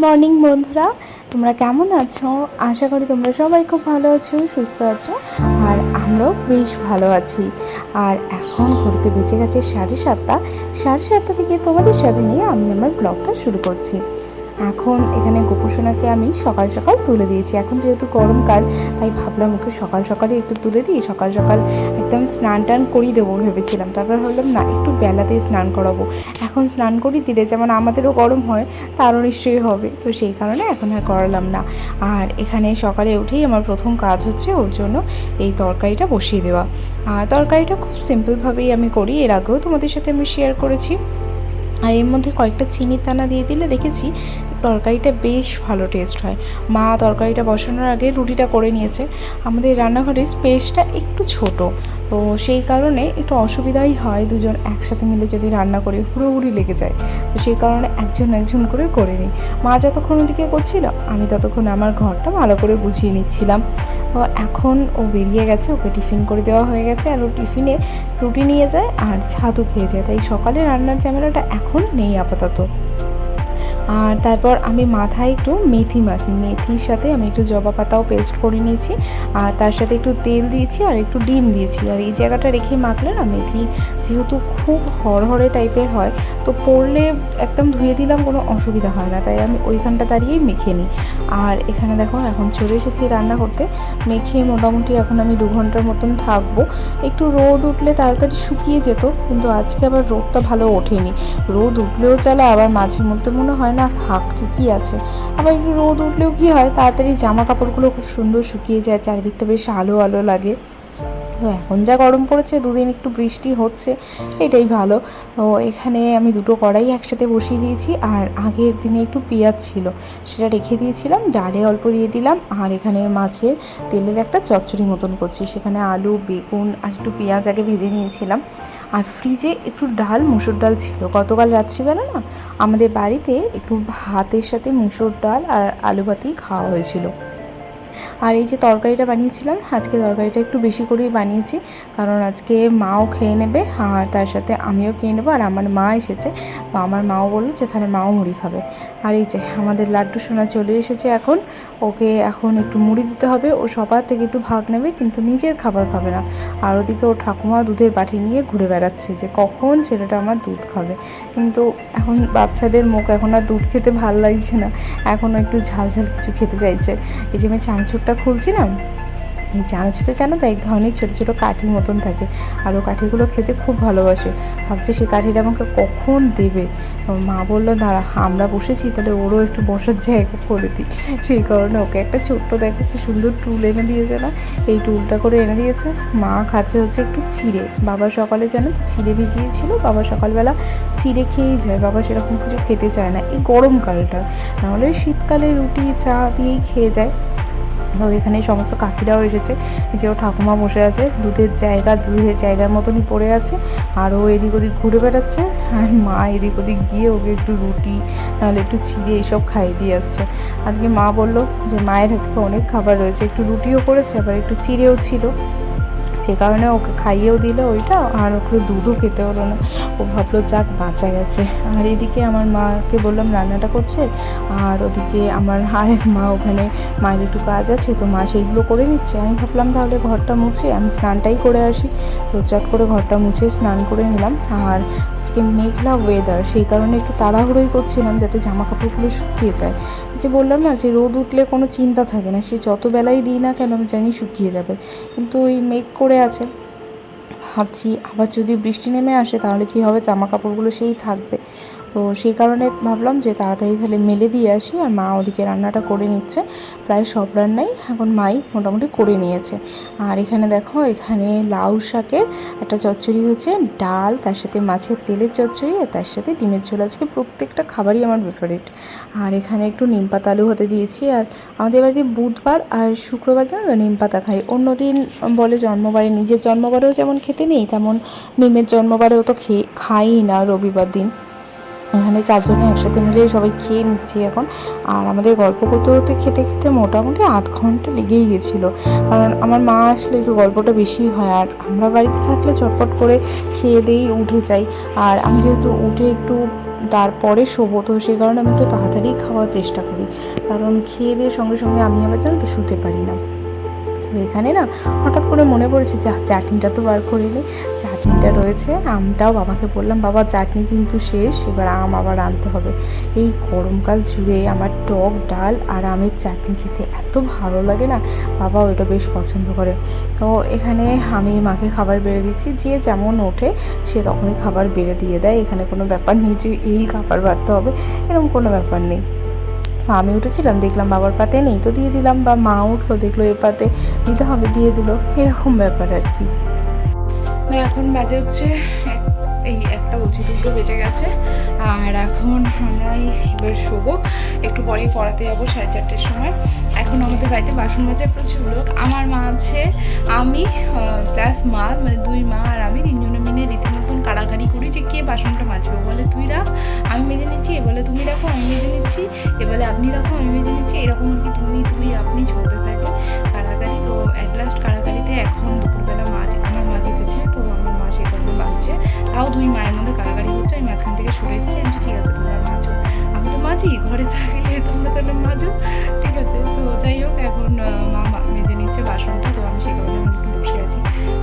Morning বন্ধুরা, তোমরা কেমন আছো? আশা করি তোমরা সবাই খুব ভালো আছো, সুস্থ আছো। আর আমরাও বেশ ভালো আছি। আর এখন ঘুরতে বেঁচে গেছে 7:30। 7:30 থেকে তোমাদের সাথে নিয়ে আমি আমার ব্লগটা শুরু করছি। এখন এখানে গোপুসোনাকে আমি সকাল সকাল তুলে দিয়েছি। এখন যেহেতু গরমকাল, তাই ভাবলাম ওকে সকাল সকালে একটু তুলে দিই। সকাল সকাল একদম স্নান টান করিয়ে দেবো ভেবেছিলাম, তারপর ভাবলাম না, একটু বেলাতেই স্নান করাবো। এখন স্নান করিয়ে দিলে যেমন আমাদেরও গরম হয়, তারও নিশ্চয়ই হবে, তো সেই কারণে এখন আর করালাম না। আর এখানে সকালে উঠেই আমার প্রথম কাজ হচ্ছে ওর জন্য এই তরকারিটা বসিয়ে দেওয়া। আর তরকারিটা খুব সিম্পলভাবেই আমি করি, এর আগেও তোমাদের সাথে আমি শেয়ার করেছি। আর এর মধ্যে কয়েকটা চিনির দানা দিয়ে দিলে দেখেছি তরকারিটা বেশ ভালো টেস্ট হয়। মা তরকারিটা বসানোর আগে রুটিটা করে নিয়েছে। আমাদের রান্নাঘরের স্পেসটা একটু ছোট, তো সেই কারণে একটু অসুবিধাই হয়, দুজন একসাথে মিলে যদি রান্না করে হুড়োহুড়ি লেগে যায়। তো সেই কারণে একজন একজন করে নিই। মা যতক্ষণ ওদিকে করছিল, আমি ততক্ষণ আমার ঘরটা ভালো করে গুছিয়ে নিচ্ছিলাম। তো এখন ও বেরিয়ে গেছে, ওকে টিফিন করে দেওয়া হয়ে গেছে। আর ও টিফিনে রুটি নিয়ে যায় আর ছাতু খেয়ে যায়, তাই সকালে রান্নার ঝামেলাটা এখন নেই আপাতত। আর তারপর আমি মাথায় একটু মেথি মাখি, মেথির সাথে আমি একটু জবা পাতাও পেস্ট করে নিয়েছি, আর তার সাথে একটু তেল দিয়েছি আর একটু ডিম দিয়েছি। আর এই জায়গাটা রেখে মাখলে না, মেথি যেহেতু খুব হরহরে টাইপের হয়, তো পড়লে একদম ধুয়ে দিলাম, কোনো অসুবিধা হয় না, তাই আমি ওইখানটা দাঁড়িয়েই মেখে নিই। আর এখানে দেখো এখন চলে এসেছি রান্না করতে। মেখে মোটামুটি এখন আমি 2 ঘন্টার মতন থাকবো। একটু রোদ উঠলে তাড়াতাড়ি শুকিয়ে যেত, কিন্তু আজকে আবার রোদটা ভালো ওঠেনি। রোদ উঠলেও চলে, আবার মাঝে মধ্যে মনে হয় না থাক ঠিকই আছে। আবার একটু রোদ উঠলেও কি হয়, তাড়াতাড়ি জামা কাপড়গুলো খুব সুন্দর শুকিয়ে যায়, চারিদিকটা বেশ আলো আলো লাগে। তো এখন যা গরম পড়েছে, দুদিন একটু বৃষ্টি হচ্ছে, এটাই ভালো। তো এখানে আমি 2টো কড়াই একসাথে বসিয়ে দিয়েছি। আর আগের দিনে একটু পেঁয়াজ ছিল, সেটা রেখে দিয়েছিলাম, ডালে অল্প দিয়ে দিলাম। আর এখানে মাছের তেলের একটা চচ্চড়ি মতন করছি, সেখানে আলু, বেগুন আর একটু পেঁয়াজ আগে ভেজে নিয়েছিলাম। আর ফ্রিজে একটু ডাল, মুসুর ডাল ছিল, গতকাল রাত্রিবেলা না আমাদের বাড়িতে একটু ভাতের সাথে মুসুর ডাল আর আলু ভাতেই খাওয়া হয়েছিল। আর এই যে তরকারিটা বানিয়েছিলাম, আজকে তরকারিটা একটু বেশি করেই বানিয়েছি, কারণ আজকে মাও খেয়ে নেবে আর তার সাথে আমিও খেয়ে নেবো। আর আমার মা এসেছে, তো আমার মাও বললো যে তাহলে মাও মুড়ি খাবে। আর এই যে আমাদের লাড্ডু সোনা চলে এসেছে এখন, ওকে এখন একটু মুড়ি দিতে হবে। ও সবার থেকে একটু ভাগ নেবে, কিন্তু নিজের খাবার খাবে না। আর ওদিকে ওর ঠাকুমা দুধের বাটি নিয়ে ঘুরে বেড়াচ্ছে যে কখন ছেলেটা আমার দুধ খাবে। কিন্তু এখন বাচ্চাদের মুখ এখন আর দুধ খেতে ভালো লাগছে না, এখনও একটু ঝাল ঝাল কিছু খেতে চাইছে। এই যে আমি চানাচুরটা খুলছিলাম, এই চানাচুরে জানো তো এক ধরনের ছোটো ছোটো কাঠির মতন থাকে, আর ও কাঠিগুলো খেতে খুব ভালোবাসে। ভাবছে সে কাঠিটা আমাকে কখন দেবে। তো মা বললো দাঁড়া, আমরা বসেছি, তাহলে ওরও একটু বসার জায়গা করে দিই। সেই কারণে ওকে একটা ছোট্ট, দেখো কি সুন্দর টুল এনে দিয়েছে না, এই টুলটা করে এনে দিয়েছে। মা খাচ্ছে হচ্ছে একটু চিড়ে, বাবা সকালে জানো তো চিড়ে ভিজিয়েছিল, বাবা সকালবেলা চিড়ে খেয়েই যায়, বাবা সেরকম কিছু খেতে চায় না এই গরমকালটা, নাহলে শীতকালে রুটি চা দিয়েই খেয়ে যায়। তো এখানে সমস্ত কাকিরাও এসেছে, যে ও ঠাকুমা বসে আছে, দুধের জায়গার মতনই পড়ে আছে, আর ও এদিক ওদিক ঘুরে বেড়াচ্ছে। আর মা এদিক ওদিক গিয়ে ওকে একটু রুটি নাহলে একটু চিড়ে এইসব খাইয়ে দিয়ে আসছে। আজকে মা বললো যে মায়ের আজকে অনেক খাবার রয়েছে, একটু রুটিও করেছে আবার একটু চিড়েও ছিল, সেই কারণে ওকে খাইয়েও দিল ওইটা, আর ওকে দুধও খেতে হলো না। ও ভাবলো যাক বাঁচা গেছে। আর এদিকে আমার মাকে বললাম রান্নাটা করছে, আর ওদিকে আমার আরেক মা ওখানে, মায়ের একটু কাজ আছে, তো মা সেইগুলো করে নিচ্ছে। আমি ভাবলাম তাহলে ঘরটা মুছে আমি স্নানটাই করে আসি। তো চট করে ঘরটা মুছে স্নান করে নিলাম। আর আজকে মেঘলা ওয়েদার, সেই কারণে একটু তাড়াহুড়োই করছিলাম যাতে জামা কাপড়গুলো শুকিয়ে যায়। যে বললাম না যে রোদ উঠলে কোনো চিন্তা থাকে না, সে যত বেলাই দিই না কেন আমি জানি শুকিয়ে যাবে, কিন্তু ওই মেঘ করে আছে। ভাবছি আবার যদি বৃষ্টি নেমে আসে তাহলে কী হবে, জামা কাপড়গুলো সেই থাকবে। তো সেই কারণে ভাবলাম যে তাড়াতাড়ি তাহলে মেলে দিয়ে আসি। আর মা ওদিকে রান্নাটা করে নিচ্ছে, প্রায় সব রান্নাই এখন মাই মোটামুটি করে নিয়েছে। আর এখানে দেখো, এখানে লাউ শাকের একটা চচ্চড়ি হচ্ছে, ডাল, তার সাথে মাছের তেলের চচ্চড়ি, আর তার সাথে ডিমের ঝোল। আজকে প্রত্যেকটা খাবারই আমার ফেভারিট। আর এখানে একটু নিম পাতা আলু হতে দিয়েছি। আর আমাদের বাড়িতে বুধবার আর শুক্রবার যেন নিম পাতা খাই, অন্যদিন বলে জন্মবারে, নিজের জন্মবারেও যেমন খেতে নেই, তেমন নিমের জন্মবারেও তো খাই না রবিবার দিন। এখানে 4 জনে একসাথে মিলে সবাই খেয়ে নিচ্ছি এখন। আর আমাদের গল্প করতে করতে খেতে খেতে মোটামুটি আধ ঘন্টা লেগেই গেছিলো, কারণ আমার মা আসলে একটু গল্পটা বেশি হয়, আর আমরা বাড়িতে থাকলে চটপট করে খেয়ে দিয়েই উঠে যাই। আর আমি যেহেতু উঠে একটু তারপরে শোবো, তো সেই কারণে আমি একটু তাড়াতাড়ি খাওয়ার চেষ্টা করি, কারণ খেয়ে দিয়ে সঙ্গে সঙ্গে আমি আবার জানো তো শুতে পারি না। তো এখানে না হঠাৎ করে মনে পড়েছে চাটনিটা তো বার করে নিই। চাটনিটা রয়েছে, আমটাও বাবাকে বললাম বাবা চাটনি কিন্তু শেষ, এবার আম আবার আনতে হবে। এই গরমকাল জুড়ে আমার টক ডাল আর আমের চাটনি খেতে এত ভালো লাগে না, বাবা ওইটা বেশ পছন্দ করে। তো এখানে আমি মাকে খাবার বেড়ে দিচ্ছি, যে যেমন ওঠে সে তখনই খাবার বেড়ে দিয়ে দেয়, এখানে কোনো ব্যাপার নেই যে এই খাবার বাড়তে হবে, এরকম কোনো ব্যাপার নেই। আমি উঠেছিলাম, দেখলাম বাবার পাতে নেই তো দিয়ে দিলাম, বা মা উঠলো দেখলো এ পাতে দিতে হবে দিয়ে দিল, এরকম ব্যাপার আর কি। এখন বাজে হচ্ছে এই একটা বলছি 2টো বেজে গেছে, আর এখন আমরাই এবার শোবো, একটু পরেই পড়াতে যাবো 4:30টার সময়। এখন আমাদের বাড়িতে বাসন মাজার প্রচুর লোক, আমার মা আছে, আমি প্লাস মা, মানে 2 মা আর আমি 3জনে মিলে রীতিমতন কাড়াকাড়ি করি যে কে বাসনটা মাজবে। বলে তুই রাখ আমি মেজে নিচ্ছি, এ বলে তুমি রাখো আমি মেজে নিচ্ছি, এ বলে আপনি রাখো আমি মেজে নিচ্ছি, এরকম আর কি তুই আপনি চলতে থাকে কাড়াকাড়ি। তো অ্যাট লাস্ট কাড়াকাড়িতে এখন দুপুরবেলা আমার মা জিতেছে, তো আমার মা সেই কারণে বাজছে, তাও 2 মায়ের মধ্যে কাড়াকাড়ি হচ্ছে। আমি মাঝখান থেকে সরে এসেছি, আমি ঠিক আছে তোমরা মাজো, আমি তো মাজি, ঘরে থাকলে তোমরা তাহলে মাজো, ঠিক আছে। তো যাই হোক এখন মা মেজে নিচ্ছে বাসনটা, তো আমি সেই কারণে একটু বসে আছি।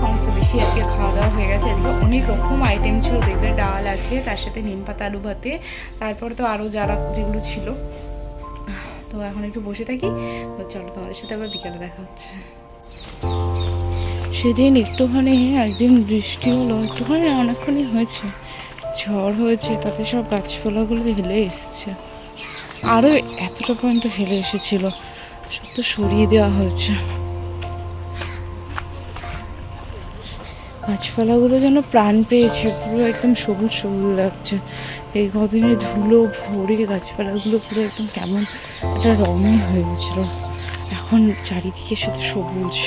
অনেকটা বেশি আজকে খাওয়া দাওয়া হয়ে গেছে, আজকে অনেক রকম আইটেম ছিল, দেখবে ডাল আছে, তার সাথে নিম পাতা আলু ভাতে, তারপর তো আরও যেগুলো ছিল। তো এখন একটু বসে থাকি, তো চলো তোমাদের সাথে আবার বিকালে দেখা হচ্ছে। সেদিন একটুখানি একদিন বৃষ্টি হলো, একটুখানি অনেকখানি হয়েছে, ঝড় হয়েছে, তাতে সব গাছপালাগুলো হেলে এসেছে, আরও এতটা পর্যন্ত হেলে এসেছিল, সব তো সরিয়ে দেওয়া হয়েছে। গাছপালাগুলো যেন প্রাণ পেয়েছে, পুরো একদম সবুজ সবুজ লাগছে। এই কদিনে ধুলো ভরে গাছপালাগুলো পুরো একদম কেমন একটা রঙই হয়ে গেছিলো, এখন চারিদিকে শুধু সবুজ।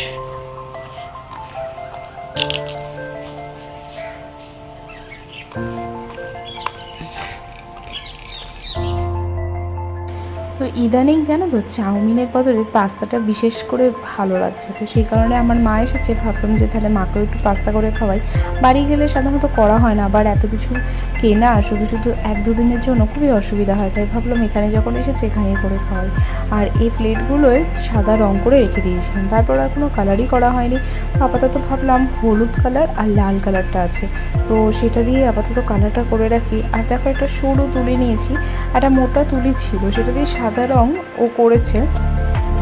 তো ইদানিং জানো তো চাউমিনের বদলে পাস্তাটা বিশেষ করে ভালো লাগছে, তো সেই কারণে আমার মা এসেছে, ভাবলাম যে তাহলে মাকেও একটু পাস্তা করে খাওয়াই। বাড়ি গেলে সাধারণত করা হয় না, আবার এত কিছু কেনা শুধু শুধু 1-2 দিনের জন্য খুবই অসুবিধা হয়, তাই ভাবলাম এখানে যখন এসেছে এখানেই করে খাওয়াই। আর এই প্লেটগুলোয় সাদা রং করে রেখে দিয়েছিলাম, তারপর আর কোনো কালারই করা হয়নি। আপাতত ভাবলাম হলুদ কালার আর লাল কালারটা আছে, তো সেটা দিয়ে আপাতত কালারটা করে রাখি। আর দেখো একটা সরু তুলি নিয়েছি, একটা মোটা তুলি ছিল, সেটা দিয়ে সাদা রং ও করেছে,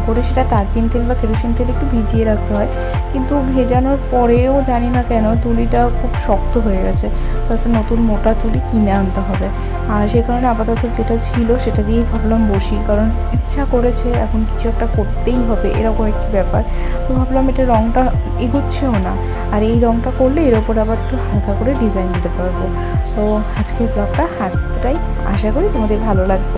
করে সেটা তারপিন তেল বা কেরোসিন তেল একটু ভিজিয়ে রাখতে হয়, কিন্তু ভেজানোর পরেও জানি না কেন তুলিটা খুব শক্ত হয়ে গেছে, তো একটা নতুন মোটা তুলি কিনে আনতে হবে। আর সে কারণে আপাতত যেটা ছিল সেটা দিয়েই ভাবলাম বসি, কারণ ইচ্ছা করেছে এখন কিছু একটা করতেই হবে, এরকম একটি ব্যাপার। তো ভাবলাম এটা রঙটা এগোচ্ছেও না, আর এই রঙটা করলে এর ওপর আবার একটু হালকা করে ডিজাইন দিতে পারবো। তো আজকের ব্লগটা হাতটাই, আশা করি তোমাদের ভালো লাগবে।